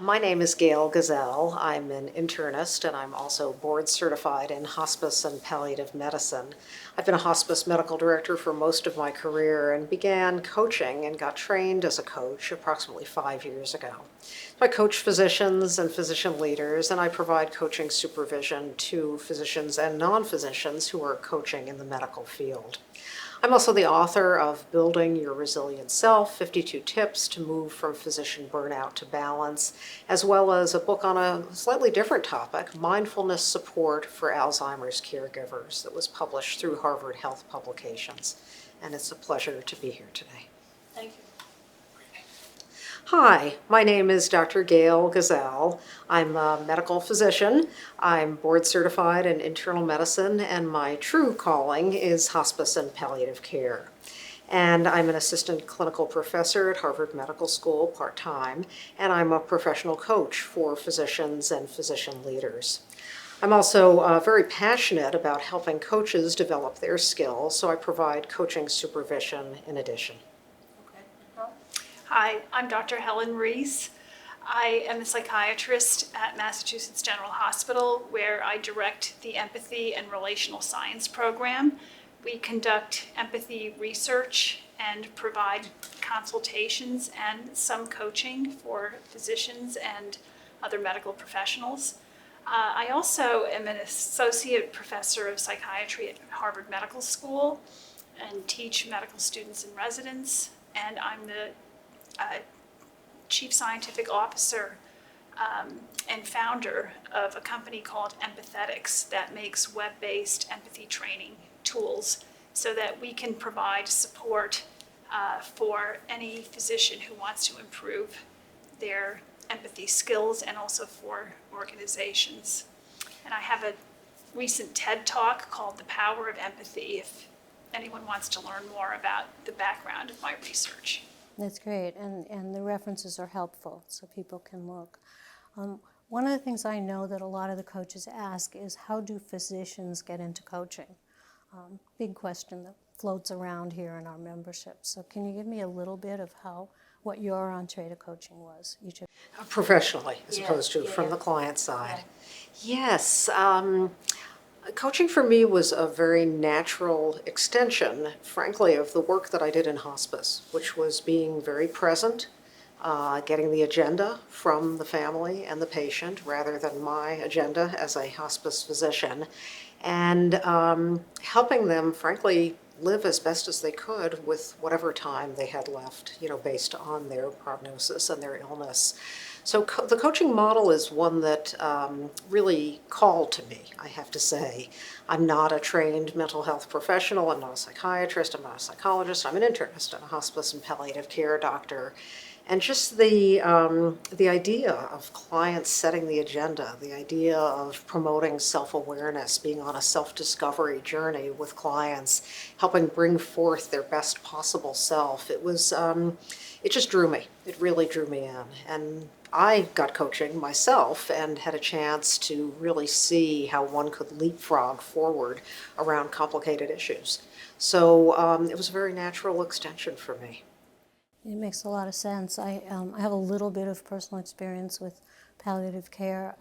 My name is Gail Gazelle. I'm an internist and I'm also board certified in hospice and palliative medicine. I've been a hospice medical director for most of my career and began coaching and got trained as a coach approximately 5 years ago. I coach physicians and physician leaders, and I provide coaching supervision to physicians and non-physicians who are coaching in the medical field. I'm also the author of Building Your Resilient Self, 52 Tips to Move from Physician Burnout to Balance, as well as a book on a slightly different topic, Mindfulness Support for Alzheimer's Caregivers, that was published through Harvard Health Publications. And it's a pleasure to be here today. Thank you. Hi, my name is Dr. Gail Gazelle. I'm a medical physician. I'm board certified in internal medicine, and my true calling is hospice and palliative care. And I'm an assistant clinical professor at Harvard Medical School part-time, and I'm a professional coach for physicians and physician leaders. I'm also very passionate about helping coaches develop their skills, so I provide coaching supervision in addition. Hi, I'm Dr. Helen Reiss. I am a psychiatrist at Massachusetts General Hospital, where I direct the Empathy and Relational Science program. We conduct empathy research and provide consultations and some coaching for physicians and other medical professionals. I also am an associate professor of psychiatry at Harvard Medical School and teach medical students and residents, and I'm the Chief Scientific Officer and founder of a company called Empathetics that makes web-based empathy training tools so that we can provide support for any physician who wants to improve their empathy skills and also for organizations. And I have a recent TED Talk called The Power of Empathy if anyone wants to learn more about the background of my research. That's great, and the references are helpful so people can look. One of the things I know that a lot of the coaches ask is, how do physicians get into coaching? Big question that floats around here in our membership. So can you give me a little bit of what your entree to coaching was? Professionally, as opposed to from the client side. Yes. Coaching for me was a very natural extension, frankly, of the work that I did in hospice, which was being very present, getting the agenda from the family and the patient rather than my agenda as a hospice physician, and helping them, frankly, live as best as they could with whatever time they had left, based on their prognosis and their illness. So the coaching model is one that really called to me, I have to say. I'm not a trained mental health professional. I'm not a psychiatrist. I'm not a psychologist. I'm an internist and a hospice and palliative care doctor. And just the idea of clients setting the agenda, the idea of promoting self-awareness, being on a self-discovery journey with clients, helping bring forth their best possible self, it just drew me. It really drew me in. And I got coaching myself and had a chance to really see how one could leapfrog forward around complicated issues. So it was a very natural extension for me. It makes a lot of sense. I have a little bit of personal experience with palliative care,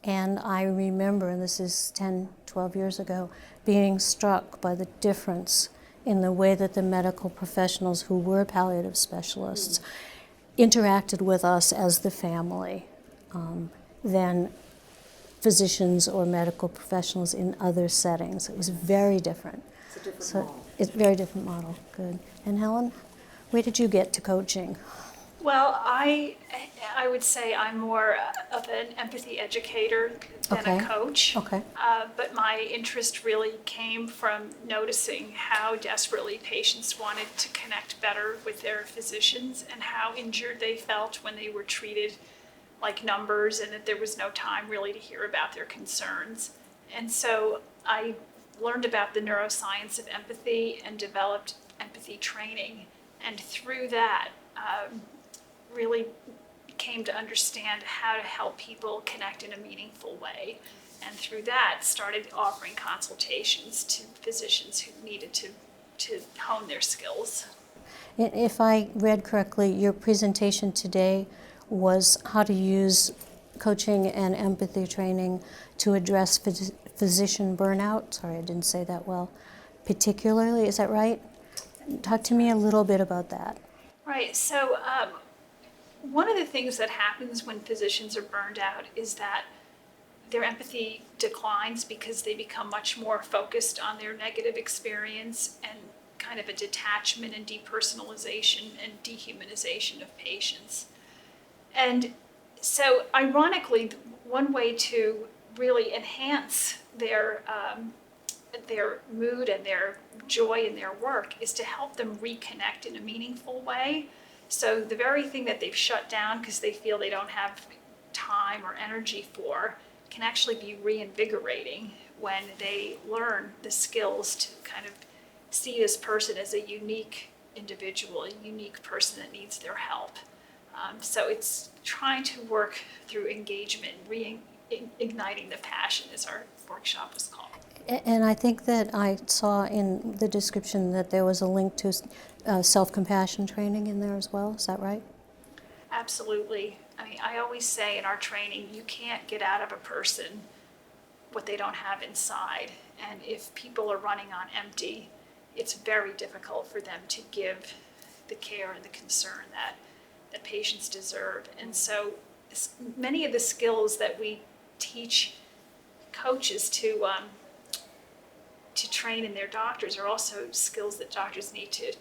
and I remember, and this is 10, 12 years ago, being struck by the difference in the way that the medical professionals who were palliative specialists interacted with us as the family than physicians or medical professionals in other settings. It was very different. It's a different model. It's a very different model. Good. And Helen, where did you get to coaching? Well, I would say I'm more of an empathy educator than a coach. Okay. But my interest really came from noticing how desperately patients wanted to connect better with their physicians and how injured they felt when they were treated like numbers and that there was no time really to hear about their concerns. And so I learned about the neuroscience of empathy and developed empathy training. And through that, really came to understand how to help people connect in a meaningful way. And through that, started offering consultations to physicians who needed to hone their skills. If I read correctly, your presentation today was how to use coaching and empathy training to address physician burnout. Sorry, I didn't say that well. Particularly, is that right? Talk to me a little bit about that. Right. So one of the things that happens when physicians are burned out is that their empathy declines because they become much more focused on their negative experience and kind of a detachment and depersonalization and dehumanization of patients. And so, ironically, one way to really enhance their mood and their joy in their work is to help them reconnect in a meaningful way. So the very thing that they've shut down because they feel they don't have time or energy for can actually be reinvigorating when they learn the skills to kind of see this person as a unique individual, a unique person that needs their help. So it's trying to work through engagement, reigniting the passion, as our workshop was called. And I think that I saw in the description that there was a link to self-compassion training in there as well. Is that right? Absolutely. I mean, I always say in our training, you can't get out of a person what they don't have inside. And if people are running on empty, it's very difficult for them to give the care and the concern that patients deserve. And so many of the skills that we teach coaches to train in their doctors are also skills that doctors need to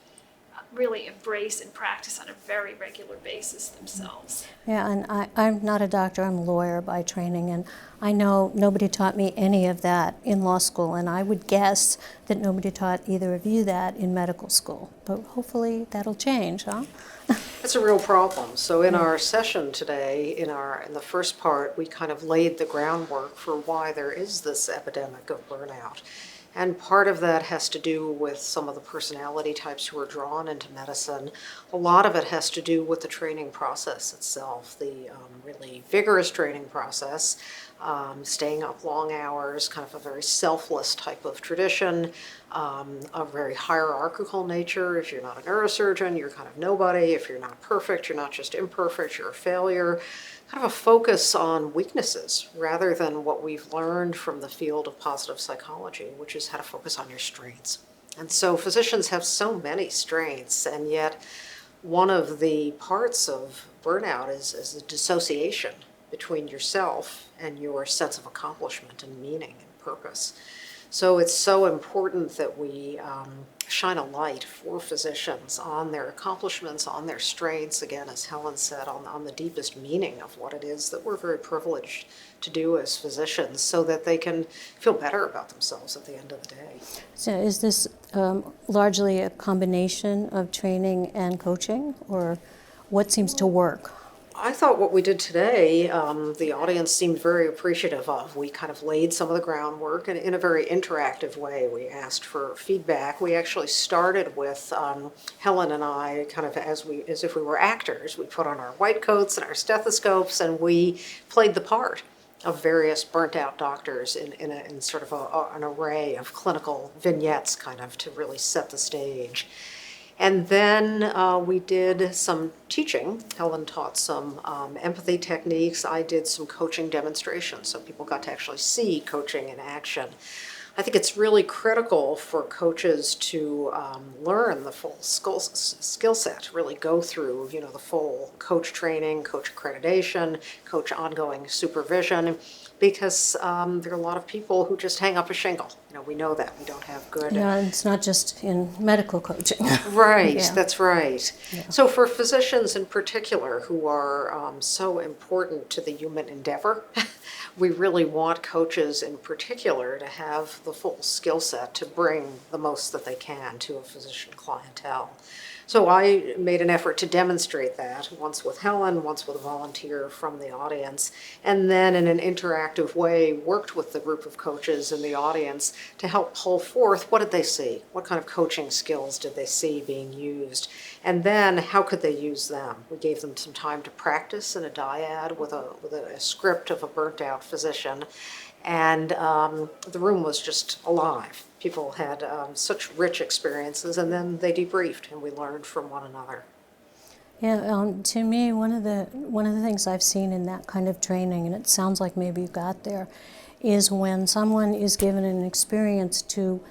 really embrace and practice on a very regular basis themselves. Yeah, and I'm not a doctor, I'm a lawyer by training, and I know nobody taught me any of that in law school, and I would guess that nobody taught either of you that in medical school. But hopefully that'll change, huh? It's a real problem. So in our session today, in the first part, we kind of laid the groundwork for why there is this epidemic of burnout. And part of that has to do with some of the personality types who are drawn into medicine. A lot of it has to do with the training process itself, the really vigorous training process, staying up long hours, kind of a very selfless type of tradition, a very hierarchical nature. If you're not a neurosurgeon, you're kind of nobody. If you're not perfect, you're not just imperfect, you're a failure. Kind of a focus on weaknesses rather than what we've learned from the field of positive psychology, which is how to focus on your strengths. And so physicians have so many strengths, and yet one of the parts of burnout is the dissociation between yourself and your sense of accomplishment and meaning and purpose. So it's so important that we shine a light for physicians on their accomplishments, on their strengths, again, as Helen said, on the deepest meaning of what it is that we're very privileged to do as physicians so that they can feel better about themselves at the end of the day. So is this largely a combination of training and coaching, or what seems to work? I thought what we did today, the audience seemed very appreciative of. We kind of laid some of the groundwork and in a very interactive way. We asked for feedback. We actually started with Helen and I kind of as if we were actors. We put on our white coats and our stethoscopes and we played the part of various burnt out doctors in sort of an array of clinical vignettes kind of to really set the stage. And then we did some teaching. Helen taught some empathy techniques. I did some coaching demonstrations, so people got to actually see coaching in action. I think it's really critical for coaches to learn the full skill set, really go through, the full coach training, coach accreditation, coach ongoing supervision, because there are a lot of people who just hang up a shingle. We know that. We don't have good... Yeah, it's not just in medical coaching. Right, Yeah. That's right. Yeah. So for physicians in particular who are so important to the human endeavor, we really want coaches in particular to have the full skill set to bring the most that they can to a physician clientele. So I made an effort to demonstrate that, once with Helen, once with a volunteer from the audience, and then in an interactive way worked with the group of coaches in the audience to help pull forth what did they see, what kind of coaching skills did they see being used, and then how could they use them. We gave them some time to practice in a dyad with a script of a burnt out physician, and the room was just alive. People had such rich experiences, and then they debriefed, and we learned from one another. Yeah, to me, one of the things I've seen in that kind of training, and it sounds like maybe you got there, is when someone is given an experience to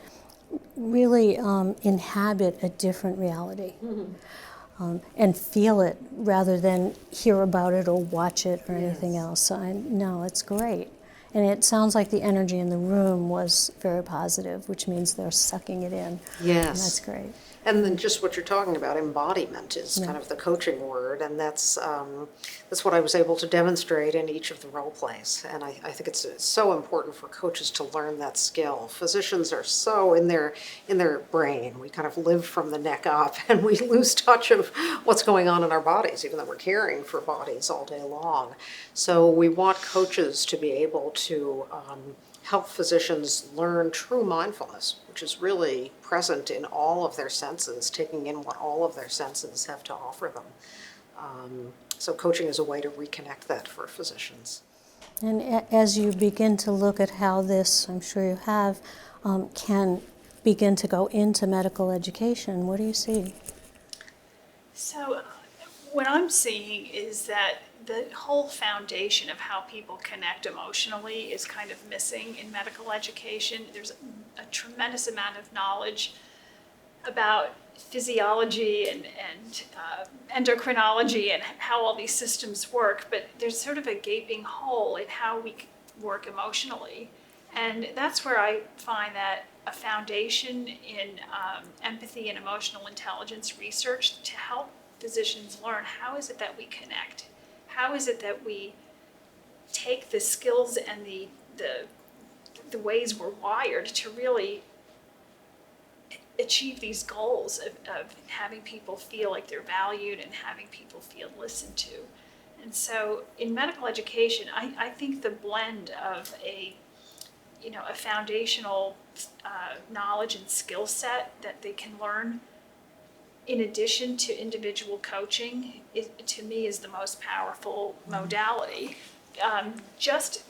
really inhabit a different reality. And feel it rather than hear about it or watch it or anything else. So no, it's great. And it sounds like the energy in the room was very positive, which means they're sucking it in. Yes. And that's great. And then just what you're talking about, embodiment is kind of the coaching word, and that's what I was able to demonstrate in each of the role plays. And I think it's so important for coaches to learn that skill. Physicians are so in their brain. We kind of live from the neck up, and we lose touch of what's going on in our bodies, even though we're caring for bodies all day long. So we want coaches to be able to help physicians learn true mindfulness, which is really present in all of their senses, taking in what all of their senses have to offer them. So coaching is a way to reconnect that for physicians. And as you begin to look at how this, I'm sure you have, can begin to go into medical education, what do you see? So what I'm seeing is that the whole foundation of how people connect emotionally is kind of missing in medical education. There's a tremendous amount of knowledge about physiology and endocrinology and how all these systems work, but there's sort of a gaping hole in how we work emotionally. And that's where I find that a foundation in empathy and emotional intelligence research to help physicians learn how is it that we connect. How is it that we take the skills and the ways we're wired to really achieve these goals of having people feel like they're valued and having people feel listened to? And so in medical education, I think the blend of a foundational knowledge and skill set that they can learn in addition to individual coaching, to me, is the most powerful modality. Just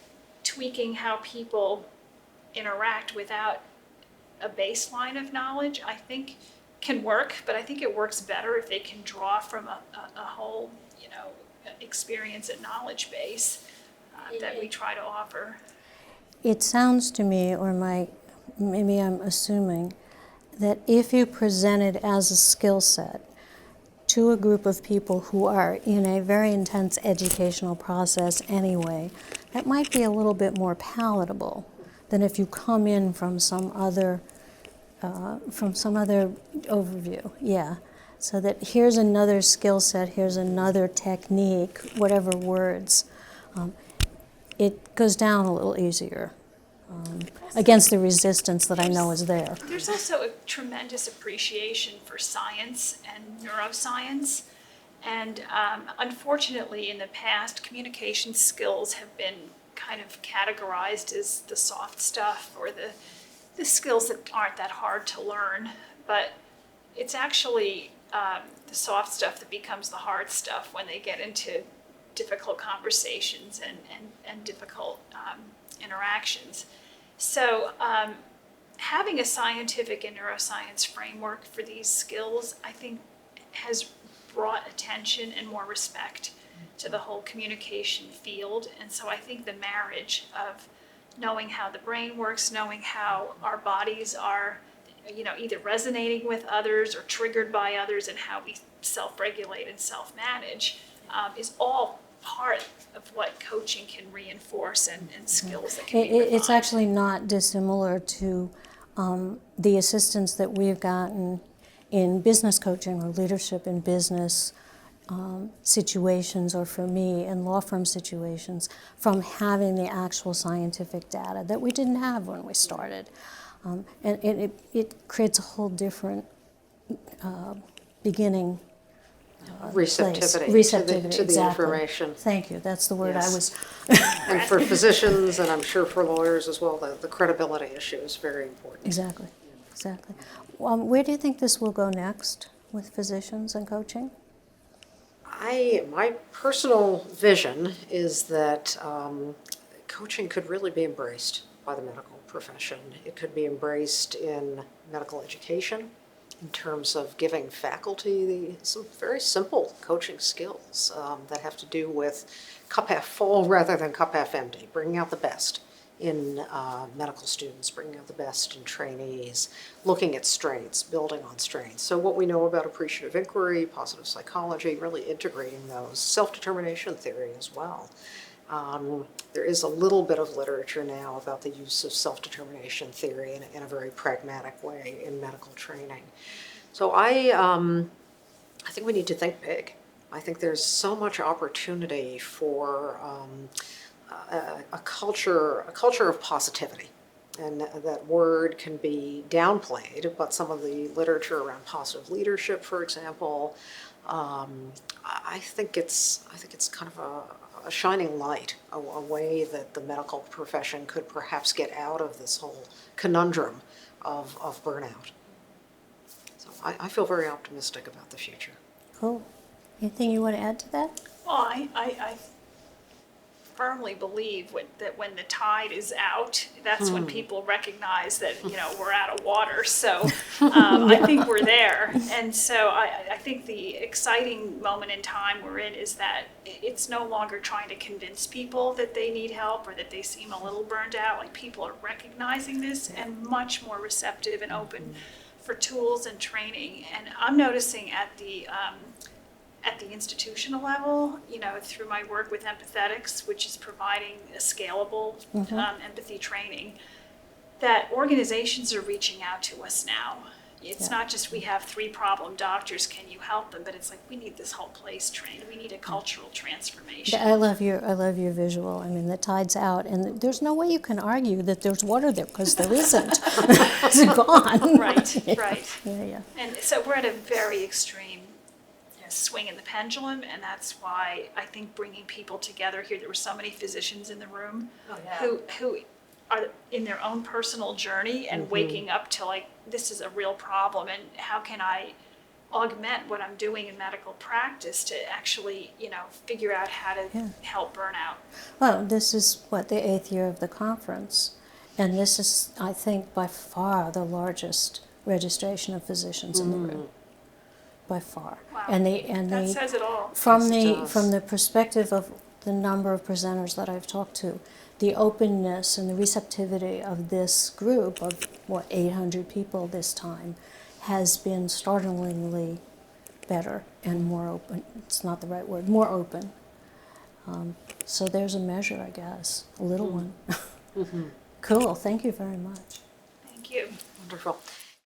tweaking how people interact without a baseline of knowledge, I think, can work, but I think it works better if they can draw from a whole, experience and knowledge base that we try to offer. It sounds to me, or maybe I'm assuming, that if you present it as a skill set to a group of people who are in a very intense educational process anyway, that might be a little bit more palatable than if you come in from some other overview. Yeah. So that here's another skill set, here's another technique, whatever words. It goes down a little easier. Against the resistance that I know is there. There's also a tremendous appreciation for science and neuroscience. And unfortunately, in the past, communication skills have been kind of categorized as the soft stuff or the skills that aren't that hard to learn. But it's actually the soft stuff that becomes the hard stuff when they get into difficult conversations and difficult interactions. So having a scientific and neuroscience framework for these skills, I think, has brought attention and more respect to the whole communication field. And so I think the marriage of knowing how the brain works, knowing how our bodies are, either resonating with others or triggered by others, and how we self-regulate and self-manage is all part of what coaching can reinforce and skills that can be refined. It's actually not dissimilar to the assistance that we've gotten in business coaching or leadership in business situations, or for me in law firm situations, from having the actual scientific data that we didn't have when we started. And it creates a whole different beginning Receptivity, Receptivity to the exactly. information. Thank you. That's the word Yes. I was. And for physicians, and I'm sure for lawyers as well, the credibility issue is very important. Exactly. Where do you think this will go next with physicians and coaching? My personal vision is that coaching could really be embraced by the medical profession. It could be embraced in medical education. in terms of giving faculty some very simple coaching skills that have to do with cup half full rather than cup half empty, bringing out the best in medical students, bringing out the best in trainees, looking at strengths, building on strengths. So what we know about appreciative inquiry, positive psychology, really integrating those, self-determination theory as well. There is a little bit of literature now about the use of self-determination theory in a very pragmatic way in medical training. So I think we need to think big. I think there's so much opportunity for a culture of positivity. And that word can be downplayed, but some of the literature around positive leadership, for example, I think it's kind of a shining light, a way that the medical profession could perhaps get out of this whole conundrum of burnout. So I feel very optimistic about the future. Cool. Anything you want to add to that? Well, I firmly believe that when the tide is out, that's when people recognize that, we're out of water. So I think we're there. And so I think the exciting moment in time we're in is that it's no longer trying to convince people that they need help or that they seem a little burned out. Like, people are recognizing this and much more receptive and open for tools and training. And I'm noticing at the institutional level, through my work with Empathetics, which is providing a scalable empathy training, that organizations are reaching out to us now. It's not just we have 3 problem doctors, can you help them? But it's like, we need this whole place trained. We need a cultural transformation. I love your visual. I mean, the tide's out, and there's no way you can argue that there's water there, because there isn't. It's gone. Right. Yeah. And so we're at a very extreme swing in the pendulum, and that's why I think bringing people together here, there were so many physicians in the room who are in their own personal journey and waking up to, like, this is a real problem, and how can I augment what I'm doing in medical practice to actually, figure out how to help burnout. Well, this is the 8th year of the conference, and this is, I think, by far the largest registration of physicians in the room. By far. Wow. And that says it all. From the perspective of the number of presenters that I've talked to, the openness and the receptivity of this group of 800 people this time has been startlingly better and more open. It's not the right word, more open. So there's a measure, I guess, a little one. Cool. Thank you very much. Thank you. Wonderful.